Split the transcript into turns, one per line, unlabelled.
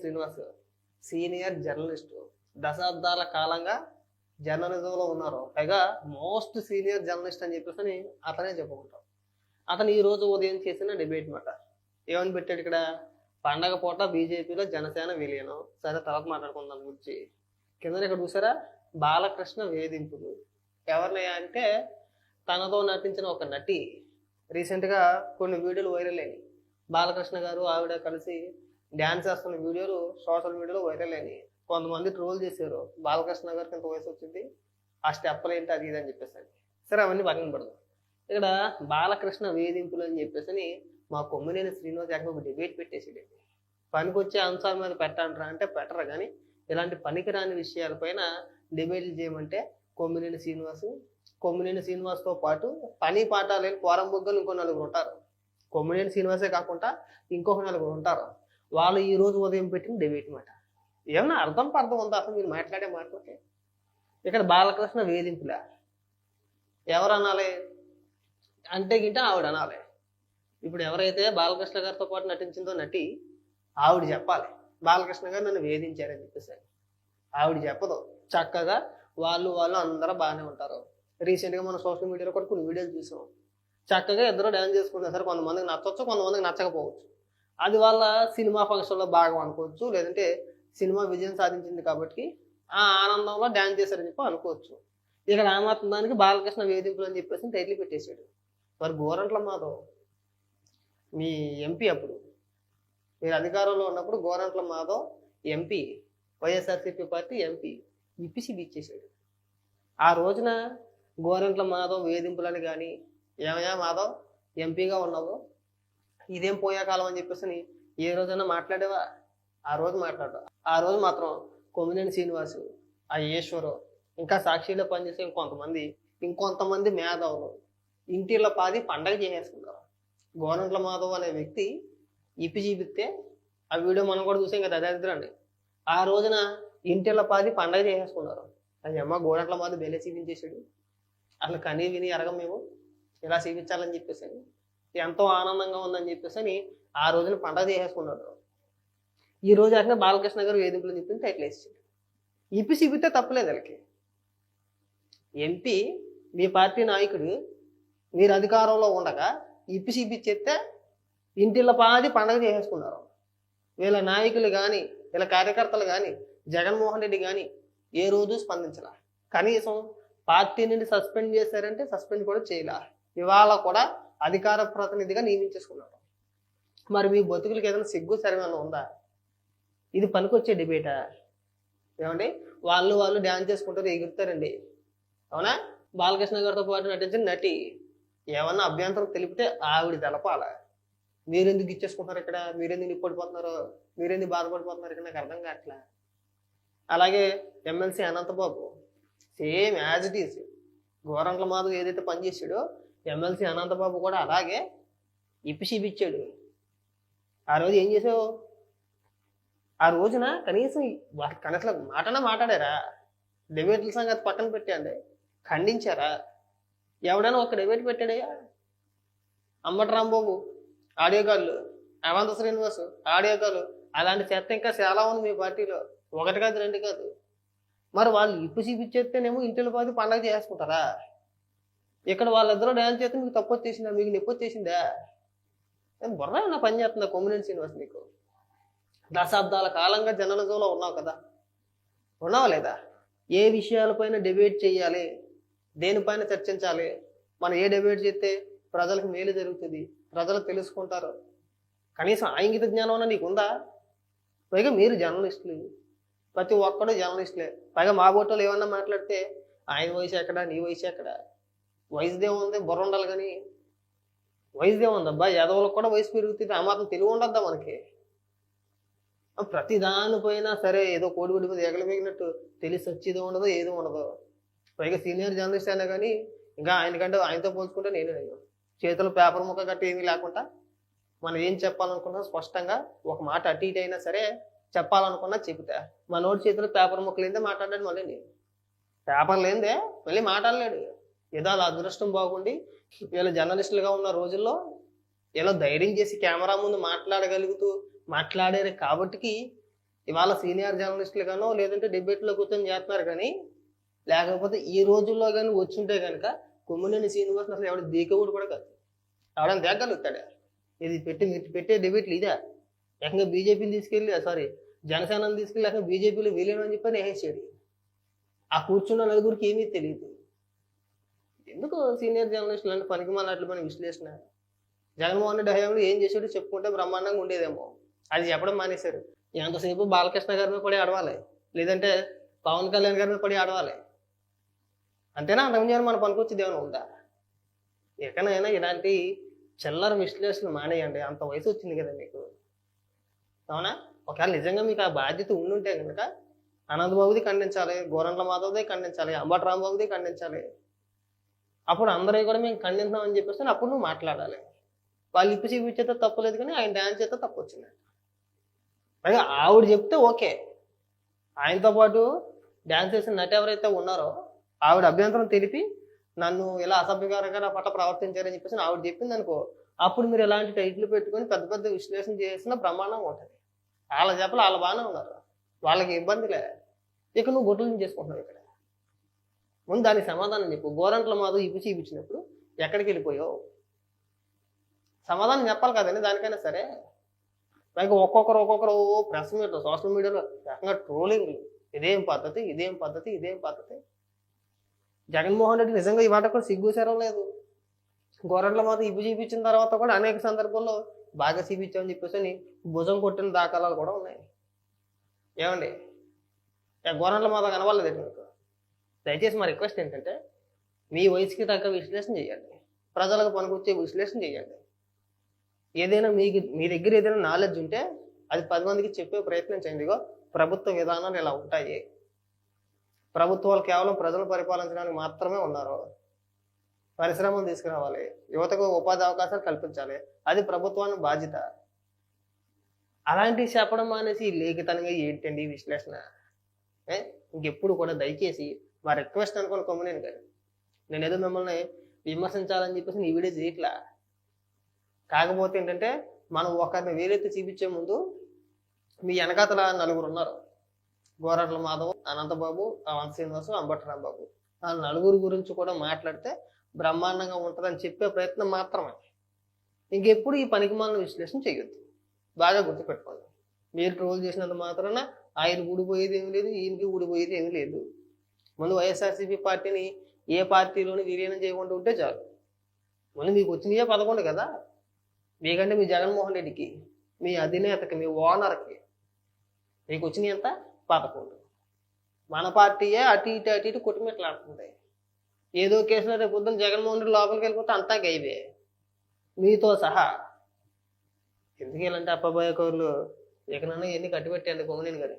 Srinivas senior journalist, దశాబ్దాల కాలంగా జర్నలిజంలో ఉన్నారు. పైగా మోస్ట్ సీనియర్ జర్నలిస్ట్ అని చెప్పేసి అతనే చెప్పుకుంటాం. అతను ఈ రోజు ఉదయం చేసిన డిబేట్ మాట ఏమని పెట్టాడు ఇక్కడ, పండగ పూట బీజేపీలో జనసేన విలీనం. సరే తర్వాత మాట్లాడుకుందాం గురించి. కింద ఇక్కడ చూసారా, బాలకృష్ణ వేధింపులు. ఎవరిని అంటే తనతో నటించిన ఒక నటి. రీసెంట్గా కొన్ని వీడియోలు వైరల్ అయినాయి. బాలకృష్ణ గారు ఆవిడ కలిసి డ్యాన్స్ చేస్తున్న వీడియోలు సోషల్ మీడియాలో వైరల్ అయినాయి. కొంతమంది ట్రోల్ చేశారు, బాలకృష్ణ గారికి ఇంత వయసు వచ్చింది, ఆ స్టెప్పులు ఏంటి అది ఇది అని చెప్పేసి. సరే అవన్నీ పక్కన పడదాం. ఇక్కడ బాలకృష్ణ వేధింపులు అని చెప్పేసి మా కొమ్మినేని శ్రీనివాస్ ఒక డిబేట్ పెట్టేసాడు. పనికొచ్చే అంశాల మీద పెట్టంటారా అంటే పెట్టరు, కానీ ఇలాంటి పనికిరాని విషయాలపైన డిబేట్లు చేయమంటే కొమ్మినేని శ్రీనివాస్తో పాటు పని పాట లేని పోరం బొగ్గలు ఇంకో నలుగురు ఉంటారు. కొమ్మినేని శ్రీనివాసే కాకుండా ఇంకొక నలుగురు ఉంటారు. వాళ్ళు ఈ రోజు ఉదయం పెట్టిన డిబేట్ మాట ఏమన్నా అర్థం ఉందా అసలు మీరు మాట్లాడే మాటలకి? ఇక్కడ బాలకృష్ణ వేధింపులే. ఎవరు అనాలి అంటే గింట ఆవిడ అనాలి. ఇప్పుడు ఎవరైతే బాలకృష్ణ గారితో పాటు నటించిందో నటి, ఆవిడ చెప్పాలి బాలకృష్ణ గారు నన్ను వేధించారని చెప్పేసి. ఆవిడ చెప్పదు. చక్కగా వాళ్ళు అందరూ బాగానే ఉంటారు. రీసెంట్గా మనం సోషల్ మీడియాలో కూడా కొన్ని వీడియోలు చూసాం. చక్కగా ఇద్దరు డ్యాన్స్ చేసుకుంటారు. సరే కొంతమందికి నచ్చవచ్చు, కొంతమందికి నచ్చకపోవచ్చు. అది వాళ్ళ సినిమా ఫంక్షన్లో భాగం అనుకోవచ్చు, లేదంటే సినిమా విజయం సాధించింది కాబట్టి ఆ ఆనందంలో డ్యాన్స్ చేశారని చెప్పి అనుకోవచ్చు. ఇక్కడ ఆ మాత్రం దానికి బాలకృష్ణ వేధింపులు అని చెప్పేసి టైటిల్ పెట్టేశాడు. మరి గోరంట్ల మాధవ్ మీ ఎంపీ, అప్పుడు మీరు అధికారంలో ఉన్నప్పుడు Gorantla Madhav MP, YSRCP party MP, ఇప్పిసి ఇచ్చేసాడు. ఆ రోజున గోరంట్ల మాధవ్ వేధింపులని కానీ, ఏమయ్యా మాధవ్ ఎంపీగా ఉన్నావు, ఇదేం పోయే కాలం అని చెప్పేసి ఏ రోజైనా మాట్లాడేవా? ఆ రోజు మాట్లాడు. ఆ రోజు మాత్రం కొమ్మినేని శ్రీనివాసు, ఆ ఈశ్వరు, ఇంకా సాక్షిలో పనిచేసే ఇంకొంతమంది మేధావులు ఇంటిలో పాది పండగ చేసేసుకున్నారు. గోరంట్ల మాధవ్ అనే వ్యక్తి ఇప్పి చూపిస్తే ఆ వీడియో మనం కూడా చూసాం కదా, దరిద్రండి. ఆ రోజున ఇంటిలో పాది పండగ చేసేసుకున్నారు. అది అమ్మ గోరంట్ల మాధవ్ బెల్లె చూపించేసాడు. అసలు కనీ విని ఎరగం మేము ఇలా చూపించాలని చెప్పేసి, ఎంతో ఆనందంగా ఉందని చెప్పేసి ఆ రోజున పండగ చేసేసుకున్నాడు. ఈ రోజు అట్లా బాలకృష్ణ గారు వేధింపులు చెప్పింది టైటిల్ వేసాడు. ఇప్పి చూపిస్తే తప్పలేదు. వాళ్ళకి ఎంపీ మీ పార్టీ నాయకుడు మీరు అధికారంలో ఉండగా ఇప్పి చూపించేస్తే ఇంటిలో పాది పండగ చేసేసుకున్నారు. వీళ్ళ నాయకులు కానీ వీళ్ళ కార్యకర్తలు కానీ జగన్మోహన్ రెడ్డి కానీ ఏ రోజు స్పందించలా. కనీసం పార్టీ నుండి సస్పెండ్ చేశారంటే సస్పెండ్ కూడా చేయలే. ఇవాళ కూడా అధికార ప్రతినిధిగా నియమించేసుకున్నారు. మరి మీ బతుకులకి ఏదైనా సిగ్గు సరిమేనా ఉందా? ఇది పనికొచ్చే డిబేటా? ఏమండి, వాళ్ళు డ్యాన్స్ చేసుకుంటారు, ఎగురుతారండి, అవునా? బాలకృష్ణ గారితో పాటు నటించిన నటి ఏమన్నా అభ్యంతరం తెలిపితే ఆవిడ తెలపాల. మీరెందుకు ఇచ్చేసుకుంటారు ఇక్కడ, మీరెందుకు నిప్పడిపోతున్నారు, మీరెందుకు బాధపడిపోతున్నారు ఇక్కడ, నాకు అర్థం కావట్లే. అలాగే MLC Anantha Babu same as it is Gorantla Madhav ఏదైతే పనిచేసాడో ఎమ్మెల్సీ అనంతబాబు కూడా అలాగే ఇప్పి చూపించాడు. ఆ రోజు ఏం చేసావు? ఆ రోజున కనీసం మాట్లాడారా? డిబేట్ల సంగతి పక్కన పెట్టండి, ఖండించారా? ఎవడైనా ఒక డిబేట్ పెట్టాడయ్యా? అంబటి రాంబాబు ఆడియో కాళ్ళు, అవంత శ్రీనివాస్ ఆడియో కాళ్ళు, అలాంటి చెత్త ఇంకా చాలా ఉంది మీ పార్టీలో. ఒకటి కాదు, రెండు కాదు. మరి వాళ్ళు ఇప్పు చూపించేస్తేనేమో ఇంటిలో పాది పండగ చేసుకుంటారా? ఇక్కడ వాళ్ళిద్దరూ డ్యాన్స్ చేస్తే మీకు తప్పు వచ్చేసిందా, మీకు నొప్పి వచ్చేసిందా? బుర్ర ఏమన్నా పని చేస్తుందా కొమ్మినేని శ్రీనివాస్? నీకు దశాబ్దాల కాలంగా జర్నలిజంలో ఉన్నావు కదా, ఉన్నావా లేదా? ఏ విషయాలపైన డిబేట్ చేయాలి, దేనిపైన చర్చించాలి, మనం ఏ డిబేట్ చేస్తే ప్రజలకు మేలు జరుగుతుంది, ప్రజలు తెలుసుకుంటారు, కనీసం ఆంగిక జ్ఞానం నీకు ఉందా? పైగా మీరు జర్నలిస్టులు, ప్రతి ఒక్కడు జర్నలిస్టులే. పైగా మా బోటోలు ఏమన్నా మాట్లాడితే ఆయన వయసు ఎక్కడ, నీ వయసు ఎక్కడ? వయసుదేముంది, బుర్ర ఉండాలి. కానీ వయసుదేముందబ్బా, యాదవులకు కూడా వయసు పెరుగుతుంది. ఆ మాత్రం తెలివి ఉండద్దా మనకి? ప్రతి దానిపైన సరే ఏదో కోడిగుడి మీద ఎగలు మిగిలినట్టు తెలిసి వచ్చేది ఉండదు, ఏదో ఉండదు. పైగా సీనియర్ జర్నలిస్ట్ అయినా కానీ ఇంకా ఆయనతో పోల్చుకుంటే నేను చేతులు పేపర్ ముక్క గట్టి ఏమీ లేకుండా మనం ఏం చెప్పాలనుకున్నా స్పష్టంగా ఒక మాట అటు ఇటు అయినా సరే చెప్పాలనుకున్నా చెబుతా. మనోడి చేతులు పేపర్ ముక్క లేదే మాట్లాడాడు. మళ్ళీ పేపర్ లేదే మళ్ళీ మాట్లాడలేడు. ఏదో అలా అదృష్టం బాగుండి వీళ్ళు జర్నలిస్టులుగా ఉన్న రోజుల్లో ఇలా ధైర్యం చేసి కెమెరా ముందు మాట్లాడగలుగుతూ మాట్లాడారు కాబట్టి ఇవాళ సీనియర్ జర్నలిస్టులు గానో లేదంటే డిబేట్లో కూర్చొని చేస్తున్నారు కానీ లేకపోతే ఈ రోజుల్లో కానీ వచ్చుంటే కనుక కొమ్మినేని శ్రీనివాస్ అసలు ఎవడు దీకవుడు కూడా కాదు. ఎవడని దేగలుగుతాడా? ఇది మీరు పెట్టే డిబేట్లు ఇదే. ఏకంగా బీజేపీని తీసుకెళ్ళి జనసేనని తీసుకెళ్ళి ఏకంగా బీజేపీలో విలీనం అని చెప్పి వేసేసాడు. ఆ కూర్చున్న నలుగురికి ఏమీ తెలియదు. ఎందుకు సీనియర్ జర్నలిస్టులు అంటే పనికి మాలినట్లు మన విశ్లేషణ? జగన్మోహన్ రెడ్డి హయాంలో ఏం చేసాడో చెప్పుకుంటే బ్రహ్మాండంగా ఉండేదేమో. అది చెప్పడం మానేశారు. ఎంతసేపు బాలకృష్ణ గారి మీద పడి ఆడవాలి, లేదంటే పవన్ కళ్యాణ్ గారి మీద పడి ఆడవాలి. అంతేనా? అంతకుముందు మన పనికొచ్చేది ఏమైనా ఉందా? ఎక్కడైనా ఇలాంటి చిల్లర విశ్లేషణలు మానేయండి. అంత వయసు వచ్చింది కదా మీకు, అవునా? ఒకవేళ నిజంగా మీకు ఆ బాధ్యత ఉండుంటే కనుక అనంతబాబుది ఖండించాలి, గోరంట్ల మాధవ్ది ఖండించాలి, అంబటి రాంబాబుది ఖండించాలి. అప్పుడు అందరూ కూడా మేము ఖండిస్తామని చెప్పేసి అప్పుడు నువ్వు మాట్లాడాలి. వాళ్ళు ఇప్పు చూపించేస్తే తప్పలేదు, కానీ ఆయన డ్యాన్స్ చేస్తే తప్పు వచ్చింది. పైగా ఆవిడ చెప్తే ఓకే, ఆయనతో పాటు డ్యాన్స్ చేసిన నటి ఎవరైతే ఉన్నారో ఆవిడ అభ్యంతరం తెలిపి నన్ను ఇలా అసభ్యకరంగా నా పట్ల ప్రవర్తించారని చెప్పేసి ఆవిడ చెప్పింది అనుకో, అప్పుడు మీరు ఎలాంటి టైటిల్ పెట్టుకొని పెద్ద పెద్ద విశ్లేషణ చేసిన ప్రమాణంగా ఉంటుంది. వాళ్ళ చెప్పలు వాళ్ళు బాగానే ఉన్నారు, వాళ్ళకి ఇబ్బందిలే. ఇక నువ్వు గొడ్డలు చేసుకుంటున్నావు. ఇక్కడ ముందు దానికి సమాధానం చెప్పు. గోరంట్ల మాధవ్ ఇప్పు చూపించినప్పుడు ఎక్కడికి వెళ్ళిపోయావు? సమాధానం చెప్పాలి కదండి దానికైనా సరే. పైగా ఒక్కొక్కరు ప్రెస్ మీట్లో సోషల్ మీడియాలో రకంగా ట్రోలింగ్, ఇదేం పద్ధతి, ఇదేం పద్ధతి, ఇదేం పద్ధతి. జగన్మోహన్ రెడ్డి నిజంగా ఈ మాట కూడా సిగ్గుసేరం లేదు. గోరంట్ల మాత్రం ఇప్పు చూపించిన తర్వాత కూడా అనేక సందర్భాల్లో బాగా చూపించామని చెప్పేసి భుజం కొట్టిన దాఖలాలు కూడా ఉన్నాయి. ఏమండి, గోరంట్ల మాత్రం కనవాలేదు మీకు? దయచేసి మా రిక్వెస్ట్ ఏంటంటే మీ వయసుకి తగ్గ విశ్లేషణ చేయండి, ప్రజలకు పనికొచ్చే విశ్లేషణ చేయండి. ఏదైనా మీ దగ్గర ఏదైనా నాలెడ్జ్ ఉంటే అది 10 మందికి చెప్పే ప్రయత్నం చేయండి. ఇగో ప్రభుత్వ విధానాలు ఇలా ఉంటాయి, ప్రభుత్వాలు కేవలం ప్రజలు పరిపాలించడానికి మాత్రమే ఉన్నారు, పరిశ్రమలు తీసుకురావాలి, యువతకు ఉపాధి అవకాశాలు కల్పించాలి, అది ప్రభుత్వానికి బాధ్యత. అలాంటివి చెప్పడం మానేసి లేఖితనంగా ఏంటండి విశ్లేషణ? ఇంకెప్పుడు కూడా దయచేసి మా రిక్వెస్ట్ అనుకోని కొమ్మనేను గారు, నేను ఏదో మిమ్మల్ని విమర్శించాలని చెప్పేసి నీ వీడియో చేయట్లా. కాకపోతే ఏంటంటే మనం ఒకరిని వేరైతే చూపించే ముందు మీ వెనకాతల నలుగురు ఉన్నారు. గోరంట్ల మాధవ్, అనంతబాబు, అవంత శ్రీనివాసు, అంబటి రాంబాబు, ఆ నలుగురు గురించి కూడా మాట్లాడితే బ్రహ్మాండంగా ఉంటుందని చెప్పే ప్రయత్నం మాత్రమే. ఇంకెప్పుడు ఈ పనికిమాలిన విశ్లేషణ చేయొద్దు. బాగా గుర్తుపెట్టుకోండి. మీరు ట్రోల్ చేసినంత మాత్రాన ఆయన ఊడిపోయేది ఏమి లేదు, ఈయనకి ఊడిపోయేది ఏమీ లేదు. ముందు వైఎస్ఆర్సీపీ పార్టీని ఏ పార్టీలోని విలీనం చేయకుండా ఉంటే చాలు. ముందు మీకు వచ్చినాయే 11 కదా. మీకంటే మీ జగన్మోహన్ రెడ్డికి, మీ అధినేతకి, మీ ఓనర్కి మీకు వచ్చినాయి ఎంత? 11. మన పార్టీయే అటు ఇటు కొట్టుమిట్లాడుతుంది. ఏదో కేసులో రేపు పొద్దున్న జగన్మోహన్ రెడ్డి లోపలికి వెళ్ళిపోతే అంతా గైవే మీతో సహా. ఎందుకు ఇలాంటి అప్పబాయ కౌరులు ఎక్కడన్నా ఎన్ని కట్టిపెట్టేయండి కొమ్మనేని గారు.